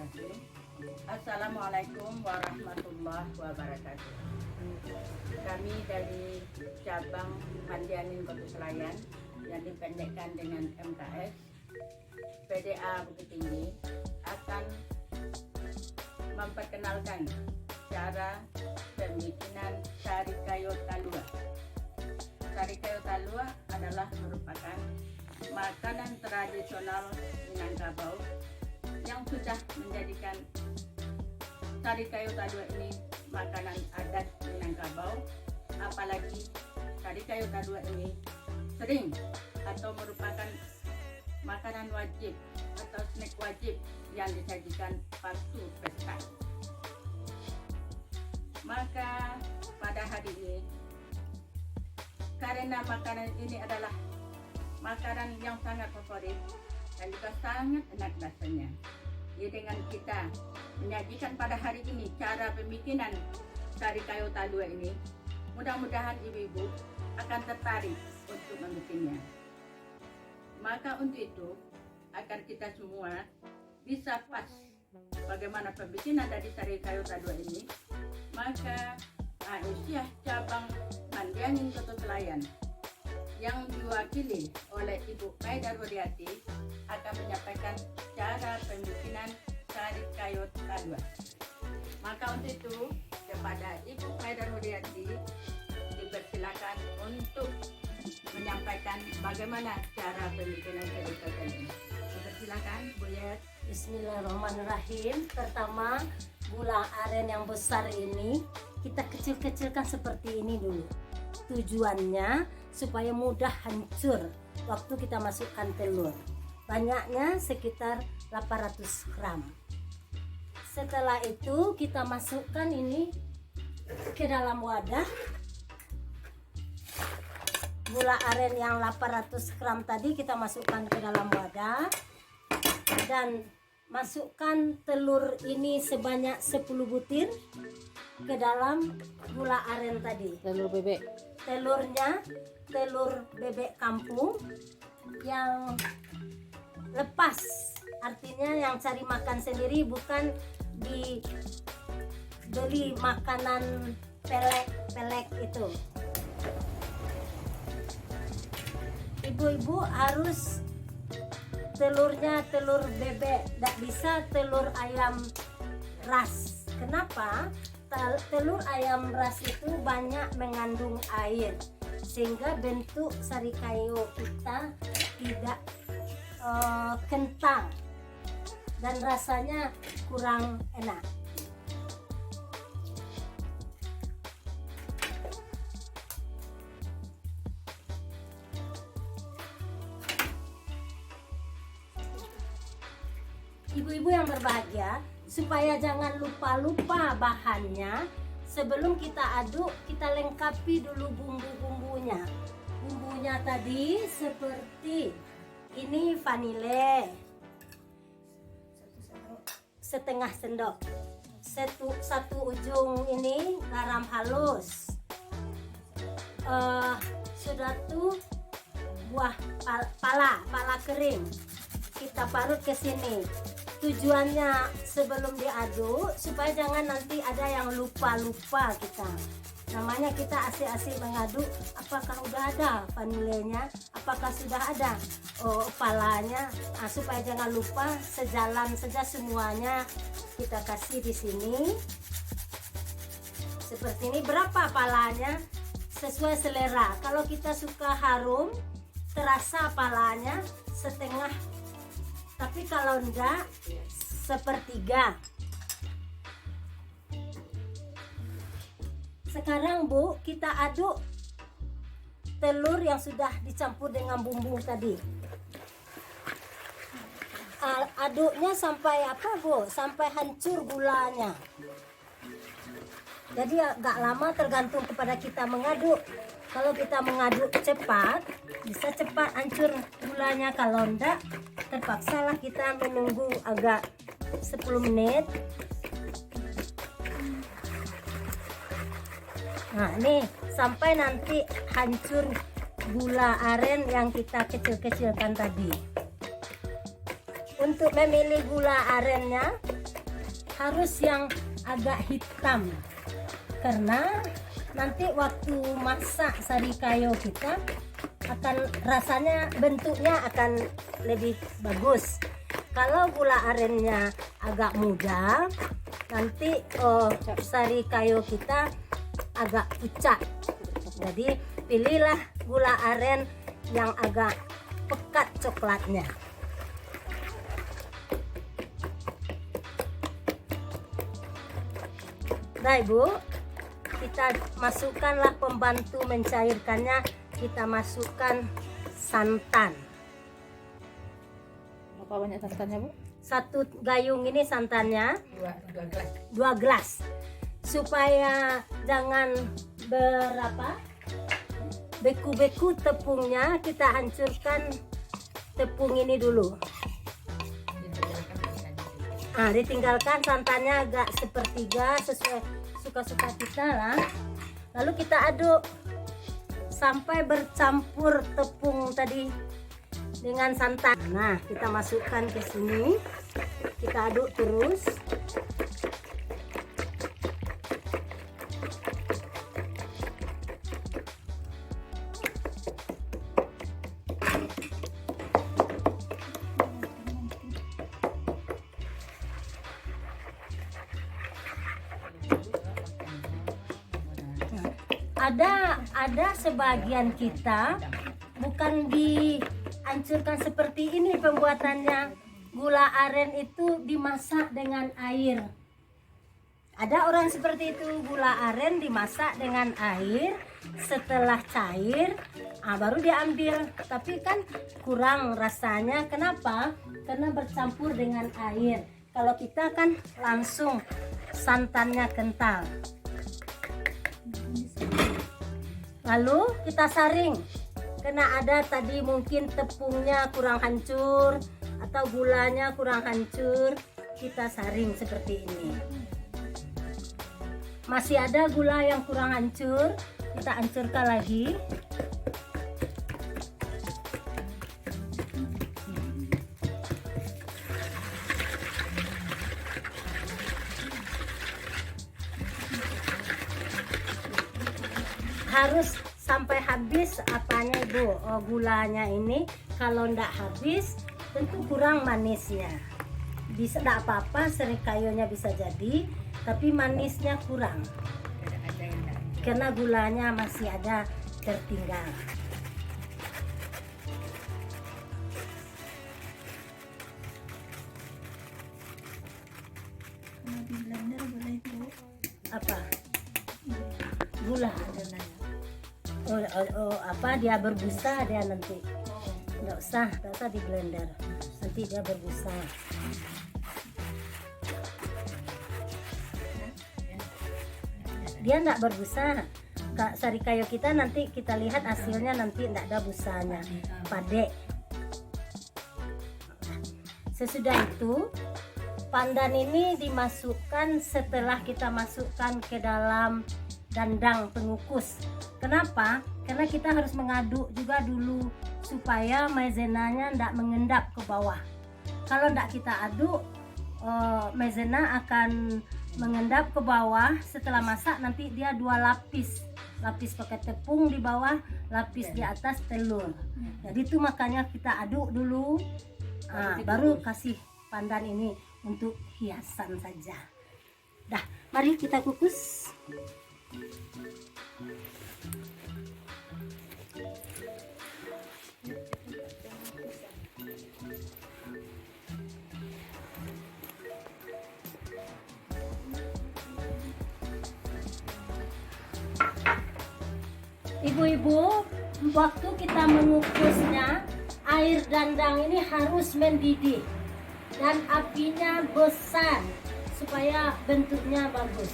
wabarakatuh. Assalamualaikum warahmatullahi wabarakatuh. Kami dari cabang Mandiangin Kota Selayar yang dipendekkan dengan MKS PDA Bukit Tinggi akan memperkenalkan cara pembikinan sari kayo talua. Sari kayo talua adalah merupakan makanan tradisional Minangkabau yang sudah menjadikan sari kayo talua ini makanan adat Minangkabau. Apalagi sari kayo talua ini sering atau merupakan makanan wajib atau snack wajib yang disajikan waktu pesta. Maka pada hari ini, karena makanan ini adalah makanan yang sangat favorit dan juga sangat enak rasanya, jadi dengan kita menyajikan pada hari ini cara pembikinan sari kayo talua ini, mudah-mudahan ibu-ibu akan tertarik untuk membikinnya. Maka untuk itu, agar kita semua bisa pas bagaimana pembikinan dari sari kayo talua ini, maka Aisyah cabang Mandiangin Kota Selayar yang diwakili oleh Ibu Maida Rudiati akan menyampaikan cara pembikinan sari kayo talua. Maka untuk itu, kepada Ibu Maida Rudiati dipersilakan untuk menyampaikan bagaimana cara pembikinan sari kayo talua ini. Dipersilakan, Bu Yet. Bismillahirrahmanirrahim. Pertama, gula aren yang besar ini kita kecil-kecilkan seperti ini dulu. Tujuannya supaya mudah hancur waktu kita masukkan telur. Banyaknya sekitar 800 gram. Setelah itu kita masukkan ini ke dalam wadah. Gula aren yang 800 gram tadi kita masukkan ke dalam wadah dan masukkan telur ini sebanyak 10 butir ke dalam gula aren tadi. Telur bebek. Telurnya telur bebek kampung yang lepas, artinya yang cari makan sendiri, bukan dibeli makanan pelek itu. Ibu-ibu harus telurnya telur bebek, tidak bisa telur ayam ras. Kenapa? Telur ayam ras itu banyak mengandung air, sehingga bentuk sari kayo kita tidak kentang dan rasanya kurang enak. Ibu-ibu yang berbahagia, supaya jangan lupa-lupa bahannya, sebelum kita aduk kita lengkapi dulu bumbu-bumbunya. Bumbunya tadi seperti ini: vanile setengah sendok, satu ujung ini garam halus, sudah tuh buah pala kering kita parut ke sini. Tujuannya sebelum diaduk supaya jangan nanti ada yang lupa-lupa kita. Namanya kita asik-asik mengaduk, apakah udah ada vanilenya, apakah sudah ada palanya. Supaya jangan lupa, sejalan saja semuanya kita kasih di sini. Seperti ini. Berapa palanya? Sesuai selera. Kalau kita suka harum, terasa palanya setengah. Tapi kalau enggak, sepertiga. Sekarang Bu, kita aduk telur yang sudah dicampur dengan bumbu tadi. Aduknya sampai apa Bu? Sampai hancur gulanya. Jadi agak lama, tergantung kepada kita mengaduk. Kalau kita mengaduk cepat, bisa cepat hancur gulanya. Kalau enggak, terpaksalah kita menunggu agak 10 menit. Nah, ini sampai nanti hancur gula aren yang kita kecil-kecilkan tadi. Untuk memilih gula arennya, harus yang agak hitam, karena nanti waktu masak sari kayo kita akan rasanya, bentuknya akan lebih bagus. Kalau gula arennya agak muda, nanti sari kayo kita agak pucat. Jadi pilihlah gula aren yang agak pekat coklatnya. Nah Ibu, kita masukkanlah pembantu mencairkannya, kita masukkan santan. Berapa banyak santannya, Bu? 1 gayung ini santannya, Dua gelas. 2 gelas. Supaya jangan beku-beku tepungnya, kita hancurkan tepung ini dulu. Ditinggalkan santannya agak sepertiga sesuai suka-suka kita lah. Lalu kita aduk sampai bercampur tepung tadi dengan santan. Nah, kita masukkan ke sini, kita aduk terus. Ada sebagian kita bukan dihancurkan seperti ini pembuatannya. Gula aren itu dimasak dengan air. Ada orang seperti itu, gula aren dimasak dengan air, setelah cair baru diambil. Tapi kan kurang rasanya. Kenapa? Karena bercampur dengan air. Kalau kita kan langsung santannya kental. Lalu kita saring, karena ada tadi mungkin tepungnya kurang hancur atau gulanya kurang hancur, kita saring seperti ini. Masih ada gula yang kurang hancur, kita hancurkan lagi. Harus sampai habis apanya Ibu, gulanya ini. Kalau ndak habis tentu kurang manisnya. Bisa ndak apa-apa, sari kayonya bisa jadi, tapi manisnya kurang karena gulanya masih ada tertinggal. Kalau di blender boleh, Bu? Apa? Gula. Dia berbusa dia nanti. Nggak usah di blender. Nanti dia berbusa. Dia nggak berbusa. Sari kayo kita nanti kita lihat hasilnya, nanti nggak ada busanya. Pade. Sesudah itu pandan ini dimasukkan setelah kita masukkan ke dalam dandang pengukus. Kenapa? Karena kita harus mengaduk juga dulu supaya maizenanya tidak mengendap ke bawah. Kalau tidak kita aduk, maizena akan mengendap ke bawah. Setelah masak nanti dia 2 lapis. Lapis pakai tepung di bawah, lapis di atas telur. Jadi itu makanya kita aduk dulu, baru kasih pandan ini untuk hiasan saja. Dah, mari kita kukus. Ibu-ibu, waktu kita mengukusnya, air dandang ini harus mendidih dan apinya besar supaya bentuknya bagus.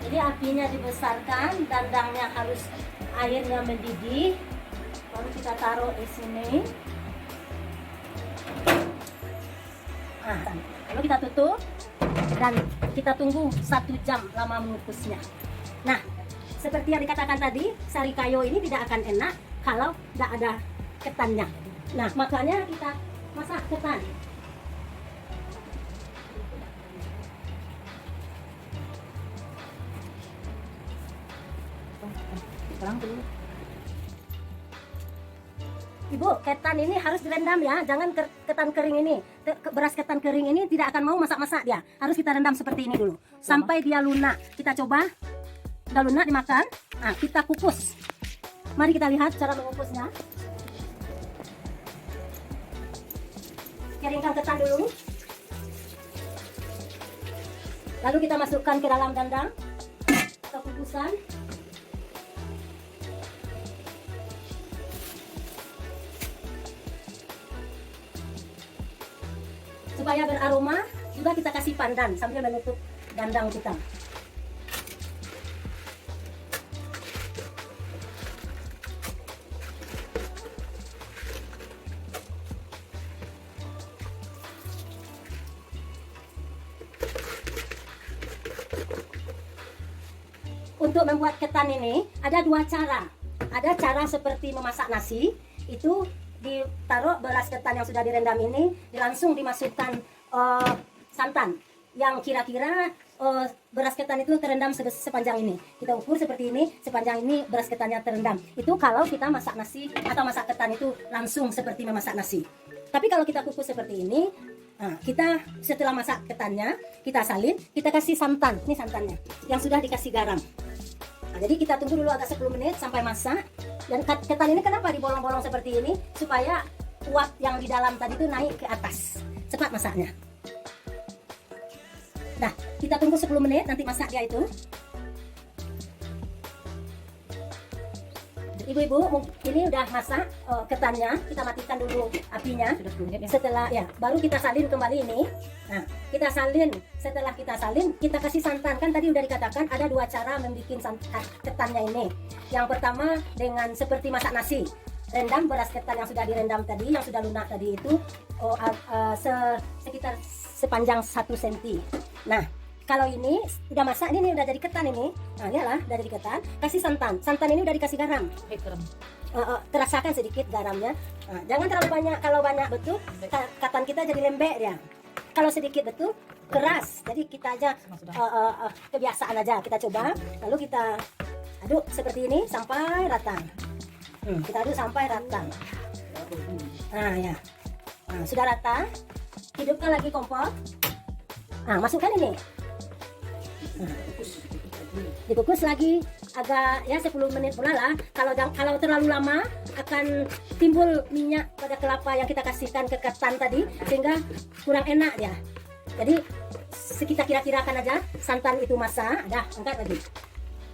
Jadi apinya dibesarkan, dandangnya harus airnya mendidih. Baru kita taruh di sini. Lalu kita tutup dan kita tunggu 1 jam lama mengukusnya. Nah, seperti yang dikatakan tadi, sari kayo ini tidak akan enak kalau tidak ada ketannya. Nah, makanya kita masak ketan. Sekarang dulu. Ibu, ketan ini harus direndam ya, jangan ketan kering ini. Beras ketan kering ini tidak akan mau masak-masak dia. Harus kita rendam seperti ini dulu, sampai dia lunak. Kita coba, udah lunak dimakan. Nah, kita kukus. Mari kita lihat cara mengukusnya. Keringkan ketan dulu. Lalu kita masukkan ke dalam dandang atau kukusan. Supaya beraroma, juga kita kasih pandan sambil menutup dandang kita. Untuk membuat ketan ini ada dua cara. Ada cara seperti memasak nasi, itu ditaruh beras ketan yang sudah direndam ini, langsung dimasukkan santan yang kira-kira beras ketan itu terendam sepanjang ini. Kita ukur seperti ini, sepanjang ini beras ketannya terendam. Itu kalau kita masak nasi atau masak ketan itu langsung seperti memasak nasi. Tapi kalau kita kukus seperti ini, nah, kita setelah masak ketannya, kita salin, kita kasih santan. Ini santannya yang sudah dikasih garam. Nah, jadi kita tunggu dulu agak 10 menit sampai masak. Dan ketan ini kenapa dibolong-bolong seperti ini? Supaya uap yang di dalam tadi itu naik ke atas. Cepat masaknya. Nah, kita tunggu 10 menit nanti masak dia itu. Ibu-ibu, ini udah masak ketannya. Kita matikan dulu apinya. Sudah 10 menit ya. Setelah ya, baru kita salin kembali ini. Nah, kita salin. Setelah kita salin, kita kasih santan. Kan tadi udah dikatakan ada dua cara membuat ketannya ini. Yang pertama dengan seperti masak nasi. Rendam beras ketan yang sudah direndam tadi, yang sudah lunak tadi itu sekitar sepanjang 1 cm. Nah, kalau ini udah masak, ini udah jadi ketan ini. Nah, ini lah udah jadi ketan. Kasih santan. Santan ini udah dikasih garam. Terasakan sedikit garamnya. Nah, jangan terlalu banyak. Kalau banyak betul, ketan kita jadi lembek ya. Kalau sedikit betul, keras. Jadi kita aja kebiasaan aja. Kita coba. Lalu kita aduk seperti ini sampai rata. Kita aduk sampai rata. Nah ya. Nah, sudah rata. Hidupkan lagi kompor. Nah, masukkan ini. Nah, dikukus lagi agak ya 10 menit pula lah. Kalau terlalu lama akan timbul minyak pada kelapa yang kita kasihkan ke ketan tadi, sehingga kurang enak ya. Jadi kita kira-kirakan aja santan itu masak. Dah, angkat lagi.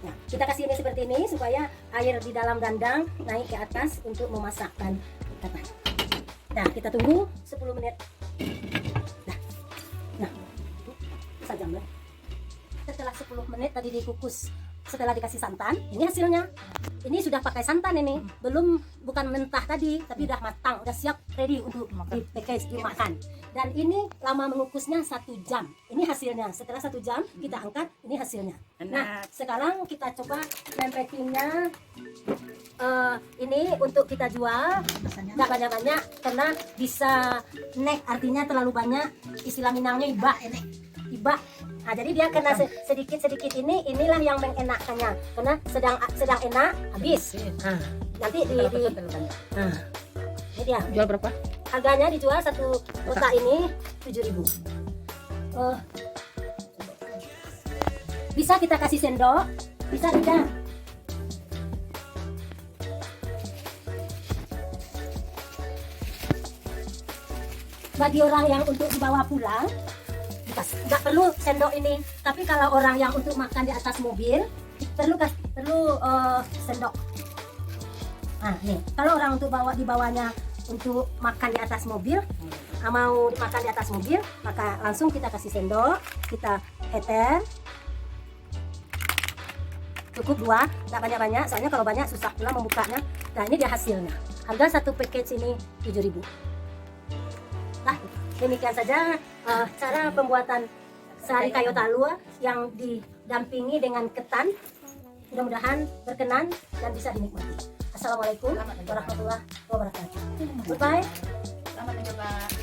Nah, kita kasih ini seperti ini supaya air di dalam dandang naik ke atas untuk memasakkan ketan. Nah, kita tunggu 10 menit. Nah, saja lah. Setelah 10 menit tadi dikukus, setelah dikasih santan, ini hasilnya. Ini sudah pakai santan ini, bukan mentah tadi, tapi udah matang, udah siap ready untuk dipakai dimakan. Dan ini lama mengukusnya 1 jam. Ini hasilnya. Setelah 1 jam kita angkat, ini hasilnya. Nah, sekarang kita coba packingnya. Ini untuk kita jual nggak banyak-banyak karena bisa nek, artinya terlalu banyak, istilah Minangnya ibak. Nah, jadi dia kena sedikit-sedikit inilah yang mengenakkannya. Karena sedang enak habis. Nah, nanti nah, ini dia. Jual berapa? Harganya dijual satu kotak ini 7.000. Bisa kita kasih sendok, bisa tidak. Bagi orang yang untuk dibawa pulang, nggak perlu sendok ini. Tapi kalau orang yang untuk makan di atas mobil, perlu sendok. Nah, nih, kalau orang untuk dibawanya untuk makan di atas mobil, mau makan di atas mobil, maka langsung kita kasih sendok, kita eter. Cukup 2, nggak banyak-banyak, soalnya kalau banyak susah pula membukanya. Nah, ini dia hasilnya. Harga satu package ini 7.000. Nah, demikian saja cara pembuatan sari kayu talua yang didampingi dengan ketan. Mudah-mudahan berkenan dan bisa dinikmati. Assalamualaikum warahmatullahi wabarakatuh. Goodbye. Selamat mencoba.